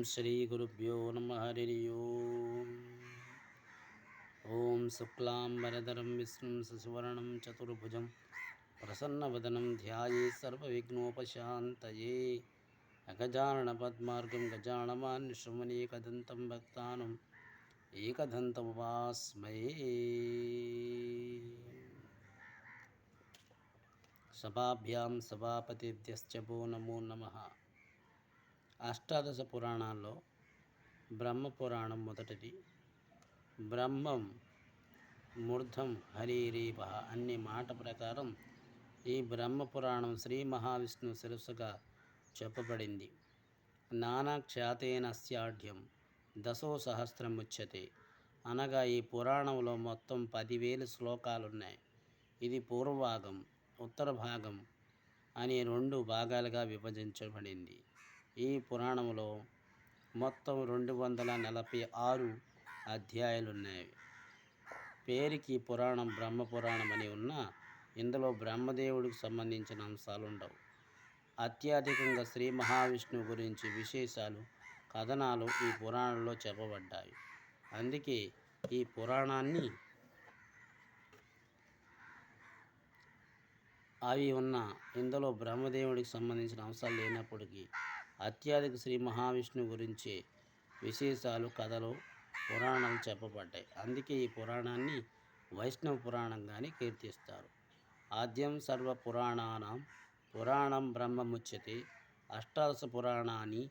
శ్రీ గురుభ్యో నమ. హరి ఓం. ఓం శుక్లాంబరధరం విష్ణుం శశివర్ణం చతుర్భుజం ప్రసన్నవదనం ధ్యాయే సర్వవిఘ్నోపశాంతయే. అగజానన పద్మార్గం గజానమాన్యశమనేకదంతం భక్తానం ఏకదంతముపాస్మయే. సభాభ్యాం సభాపతిభ్యశ్చ భో నమో నమః. అష్టాదశ పురాణాల్లో బ్రహ్మపురాణం మొదటిది. బ్రహ్మం మూర్ధం హరిరేవ అనే మాట ప్రకారం ఈ బ్రహ్మపురాణం శ్రీ మహావిష్ణువు శిరస్సుగా చెప్పబడింది. నానాఖ్యాతేనస్యాఢ్యం దశో సహస్రముచ్యతే అనగా ఈ పురాణంలో మొత్తం 10,000 శ్లోకాలున్నాయి. ఇది పూర్వభాగం, ఉత్తర భాగం అని 2 భాగాలుగా విభజించబడింది. ఈ పురాణంలో మొత్తం 246 అధ్యాయాలున్నాయి. పేరుకి పురాణం బ్రహ్మపురాణం అని ఉన్నా ఇందులో బ్రహ్మదేవుడికి సంబంధించిన అంశాలు ఉండవు. అత్యధికంగా శ్రీ మహావిష్ణువు గురించి విశేషాలు, కథనాలు ఈ పురాణంలో చెప్పబడ్డాయి. అందుకే ఈ పురాణాన్ని అవి ఉన్న ఇందులో బ్రహ్మదేవుడికి సంబంధించిన అంశాలు లేనప్పటికీ అత్యధిక శ్రీ మహావిష్ణువు గురించే విశేషాలు, కథలు, పురాణాలు చెప్పబడ్డాయి. అందుకే ఈ పురాణాన్ని వైష్ణవ పురాణంగానే కీర్తిస్తారు. ఆద్యం సర్వ పురాణానాం పురాణం బ్రహ్మముచ్యతే. అష్టాదశ పురాణాని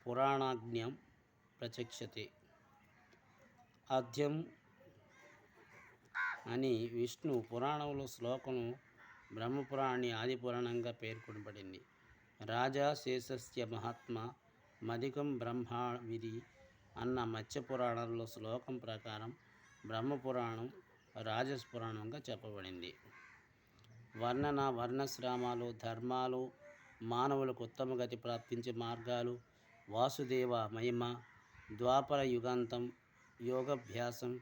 పురాణాజ్ఞం ప్రచక్షతే. ఆద్యం అని విష్ణు పురాణంలో శ్లోకం బ్రహ్మపురాణాన్ని ఆది పురాణంగా పేర్కొనబడింది. రాజా శేషస్య మహాత్మ మధికం బ్రహ్మవిధి అన్న మత్స్య పురాణంలో శ్లోకం ప్రకారం బ్రహ్మపురాణం రాజస్ పురాణంగా చెప్పబడింది. వర్ణన, వర్ణశ్రామాలు, ధర్మాలు, మానవులకు ఉత్తమ గతి ప్రాప్తించే మార్గాలు, వాసుదేవ మహిమ, ద్వాపర యుగాంతం, యోగాభ్యాసం,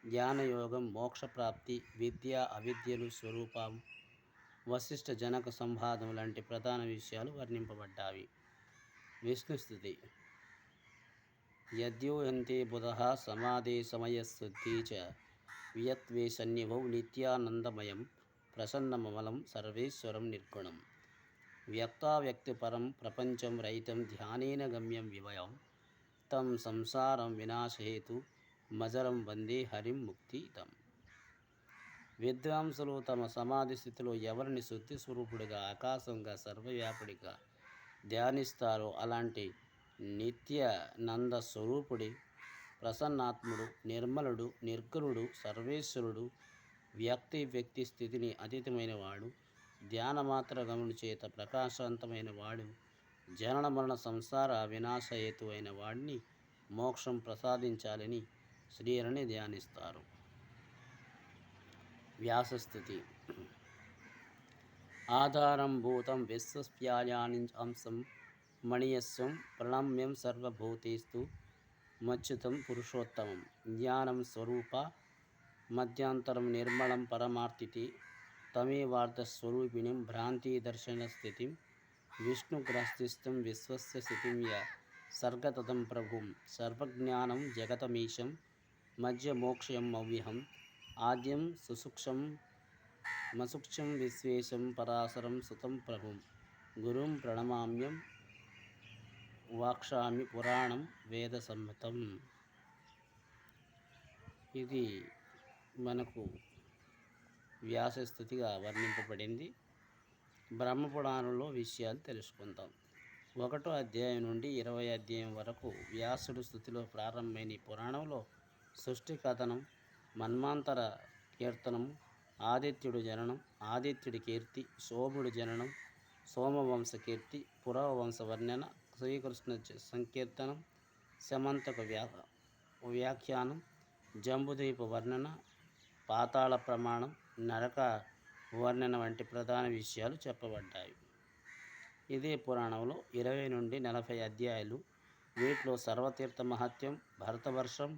జ్ఞానయోగం, మోక్షప్రాప్తి, విద్య అవిద్యలు స్వరూపం, వశిష్ఠ జనక సంవాదం లాంటి ప్రధాన విషయాలు వర్ణింపబడ్డాయి. విష్ణుస్థుతి. యద్యోయంతే బుధః సమాధే సమయశుద్ధి చ వియత్వే సన్నిభౌ నిత్యానందమయం ప్రసన్నమమలం సర్వేశ్వరం నిర్గుణం వ్యక్తావ్యక్తిపరం ప్రపంచం రహితం ధ్యానేన గమ్యం వివయం తం సంసారం వినాశహేతు మజరం వందే హరిం ముక్తిదం. విద్వాంసులు తమ సమాధి స్థితిలో ఎవరిని శుద్ధి స్వరూపుడిగా, ఆకాశంగా, సర్వవ్యాపుడిగా ధ్యానిస్తారో అలాంటి నిత్యానంద స్వరూపుడి, ప్రసన్నాత్ముడు, నిర్మలుడు, నిర్గుణుడు, సర్వేశ్వరుడు, వ్యక్తి స్థితిని అతీతమైన వాడు, ధ్యానమాత్ర గమను చేత ప్రకాశవంతమైన వాడు, జనన మరణ సంసార వినాశహేతు అయిన వాడిని మోక్షం ప్రసాదించాలని శ్రీహరిని ధ్యానిస్తారు. వ్యాసస్థుతి. ఆధారం భూతం విశ్వస్యాయాని అంశం మణీయస్వం ప్రణమ్యం సర్వభూతేస్తు మచ్యుతం పురుషోత్తమం జ్ఞానం స్వరూప మధ్యాంతరం నిర్మలం పరమార్థితి తమేవార్థస్వరూపిణిం భ్రాంతి దర్శన స్థితిం విష్ణుగ్రస్తిస్థం విశ్వస్య స్థితిం య సర్గతతం ప్రభుం సర్వజ్ఞానం జగతమీశం మధ్యమోక్షయం అవ్యహం ఆద్యం సుసూక్ష్మం మసూక్ష్మం విశ్వేశం పరాశరం సుతం ప్రభుం గురుం ప్రణమామ్యం వాక్షామి పురాణం వేద సమ్మతం. ఇది మనకు వ్యాసస్థుతిగా వర్ణింపబడింది. బ్రహ్మపురాణంలో విషయాలు తెలుసుకుందాం. 1వ అధ్యాయం నుండి 20వ అధ్యాయం వరకు వ్యాసుడు స్థుతిలో ప్రారంభమైన ఈ పురాణంలో సృష్టి కథనం, మన్వంతర కీర్తనం, ఆదిత్యుడు జననం, ఆదిత్యుడి కీర్తి, సోముడి జననం, సోమవంశ కీర్తి, పురవంశ వర్ణన, శ్రీకృష్ణ సంకీర్తనం, శమంతక వ్యాఖ్యానం, జంబుద్వీప వర్ణన, పాతాళ ప్రమాణం, నరక వర్ణన వంటి ప్రధాన విషయాలు చెప్పబడ్డాయి. ఇదే పురాణంలో 20 నుండి 40 అధ్యాయాలు. వీటిలో సర్వతీర్థ మహత్యం, భరతవర్షం,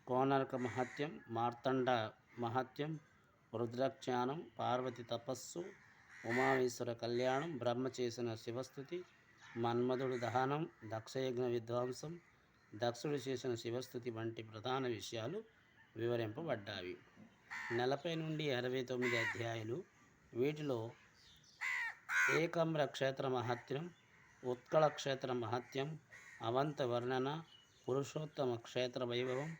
కోణార్క మహత్యం, మార్తండ మహత్యం, రుద్రజ్ఞానం, పార్వతి తపస్సు, ఉమామేశ్వర కళ్యాణం, బ్రహ్మ చేసిన శివస్థుతి, మన్మధుడు దహనం, దక్షయజ్ఞ విధ్వంసం, దక్షుడు చేసిన శివస్థుతి వంటి ప్రధాన విషయాలు వివరింపబడ్డాయి. 40 నుండి 69 అధ్యాయులు. వీటిలో ఏకమ్ర క్షేత్ర మహత్యం, ఉత్కళ క్షేత్ర మహత్యం, అవంత వర్ణన, పురుషోత్తమ క్షేత్ర వైభవం,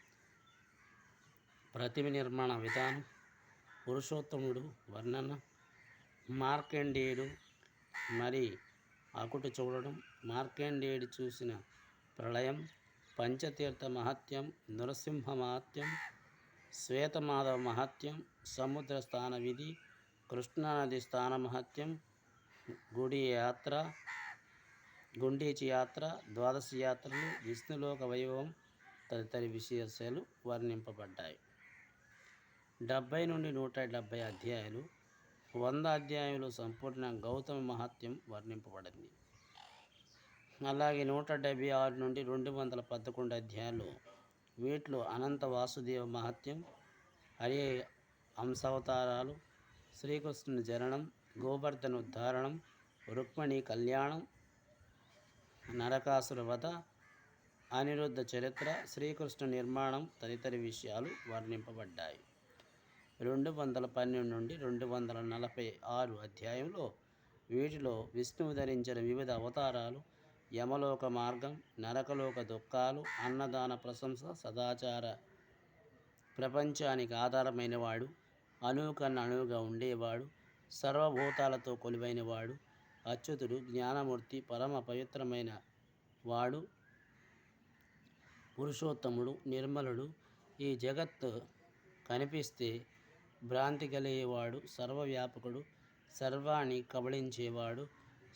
ప్రతిమ నిర్మాణ విధానం, పురుషోత్తముడు వర్ణన, మార్కండేయుడు మరి అకుటు చూడడం, మార్కండేయుడు చూసిన ప్రళయం, పంచతీర్థ మహత్యం, నరసింహ మహత్యం, శ్వేతమాధవ మహత్యం, సముద్ర స్థాన విధి, కృష్ణానది స్థాన మహత్యం, గుండీచి యాత్ర, ద్వాదశి యాత్రలు, విష్ణులోక వైభవం తదితర విశేషాలు వర్ణింపబడ్డాయి. 70 నుండి 170 అధ్యాయాలు. 100 అధ్యాయంలో సంపూర్ణ గౌతమ మహత్యం వర్ణింపబడింది. అలాగే 176 నుండి 211 అధ్యాయాలు. వీటిలో అనంత వాసుదేవ మహత్యం, హరి అంశావతారాలు, శ్రీకృష్ణుని జననం, గోవర్ధన ఉద్ధారణం, రుక్మిణి కళ్యాణం, నరకాసుర వధ, అనిరుద్ధ చరిత్ర, శ్రీకృష్ణ నిర్మాణం తదితర విషయాలు వర్ణింపబడ్డాయి. 212 నుండి 246 అధ్యాయంలో వీటిలో విష్ణువు ధరించిన వివిధ అవతారాలు, యమలోక మార్గం, నరకలోక దుఃఖాలు, అన్నదాన ప్రశంస, సదాచార ప్రపంచానికి ఆధారమైనవాడు, అణువు కన్నా అణువుగా ఉండేవాడు, సర్వభూతాలతో కొలువైనవాడు, అచ్యుతుడు, జ్ఞానమూర్తి, పరమ పవిత్రమైన వాడు, పురుషోత్తముడు, నిర్మలుడు, ఈ జగత్తు కనిపిస్తే భ్రాంతి కలిగేవాడు, సర్వవ్యాపకుడు, సర్వాన్ని కబళించేవాడు,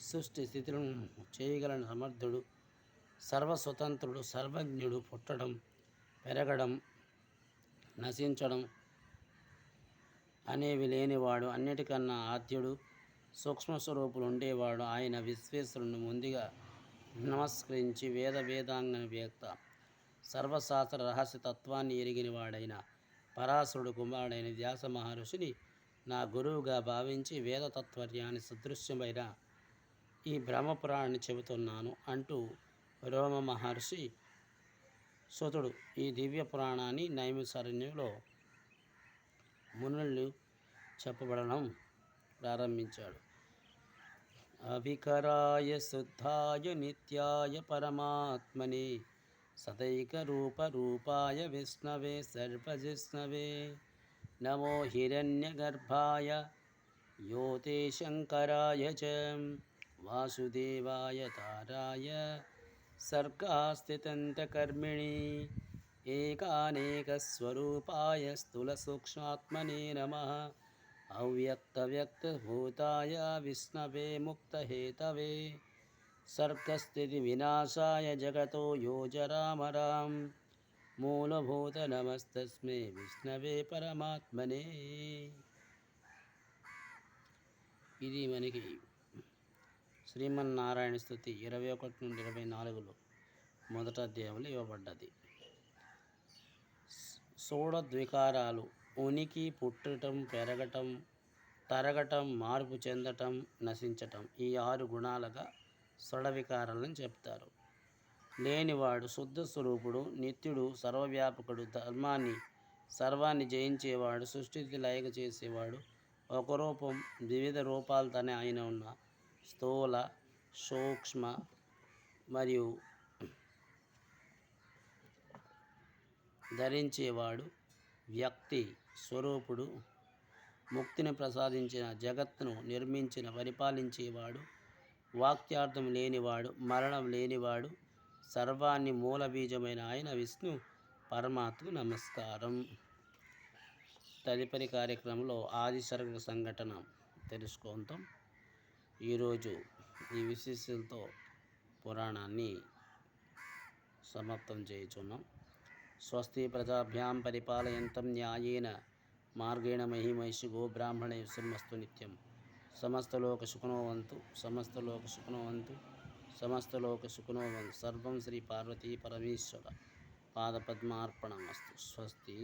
సృష్టి స్థితులను చేయగల సమర్థుడు, సర్వస్వతంత్రుడు, సర్వజ్ఞుడు, పుట్టడం, పెరగడం, నశించడం అనేవి లేనివాడు, అన్నిటికన్నా ఆద్యుడు, సూక్ష్మస్వరూపులు ఉండేవాడు. ఆయన విశ్వేశ్వరుని ముందుగా నమస్కరించి వేదాంగ వ్యక్త, సర్వశాస్త్ర రహస్య తత్వాన్ని ఎరిగినవాడైన పరాశరుడు కుమారుడైన వ్యాస మహర్షిని నా గురువుగా భావించి వేదతత్వర్యాన్ని సదృశ్యమైన ఈ బ్రహ్మపురాణాన్ని చెబుతున్నాను అంటూ రోమ మహర్షి సుతుడు ఈ దివ్య పురాణాన్ని నైమిషారణ్యంలో మునులు చెప్పబడడం ప్రారంభించాడు. అవికరాయ శుద్ధాయ నిత్యాయ పరమాత్మనే సదైక రూపాయ విష్ణవే సర్వజిష్ణవే నమో హిరణ్యగర్భాయ యోతే శంకరాయ చ వాసుదేవాయ తారాయ సర్గాస్థితంతకర్మిణి ఏకానేకస్వరూపాయ స్థూలసూక్ష్మాత్మనే నమః అవ్యక్తవ్యక్తభూతాయ విష్ణవే ముక్తహేతవే సర్గస్థితి వినాశాయ జగతో యోజరామరాం మూలభూత నమస్తస్మే విష్ణవే పరమాత్మనే. ఇది మనకి శ్రీమన్నారాయణ స్తుతి 21 నుండి 24లో మొదటి అధ్యాయంలో ఇవ్వబడ్డది. షోడద్వికారాలు ఉనికి, పుట్టటం, పెరగటం, తరగటం, మార్పు చెందటం, నశించటం ఈ 6 గుణాలుగా షోడవికారాలను చెప్తారు. లేనివాడు, శుద్ధ స్వరూపుడు, నిత్యుడు, సర్వవ్యాపకుడు, సర్వాన్ని జయించేవాడు, సృష్టికి లయక చేసేవాడు, ఒక రూపం వివిధ రూపాలతోనే ఆయన ఉన్న స్థూల, సూక్ష్మ మరియు ధరించేవాడు, వ్యక్తి స్వరూపుడు, ముక్తిని ప్రసాదించిన, జగత్తును నిర్మించిన, పరిపాలించేవాడు, వాక్యార్థం లేనివాడు, మరణం లేనివాడు, సర్వాన్ని మూల బీజమైన ఆయన విష్ణు పరమాత్మకు నమస్కారం. తదుపరి కార్యక్రమంలో ఆదిసర్గ సంఘటన తెలుసుకుంటాం. ఈరోజు ఈ విశేషాలతో పురాణాన్ని సమాప్తం చేయుచున్నాం. స్వస్తి ప్రజాభ్యాం పరిపాలయంతం న్యాయేన మార్గేణ మహిమైషి గో బ్రాహ్మణే శృణ్మస్తు నిత్యం. సమస్తలోక సుఖనోవంతు, సమస్తలోక సుఖనోవంతు, సమస్తలోక సుఖనోవంతు. సర్వం శ్రీ పార్వతీ పరమేశ్వర పాదపద్మార్పణమస్తు. స్వస్తి.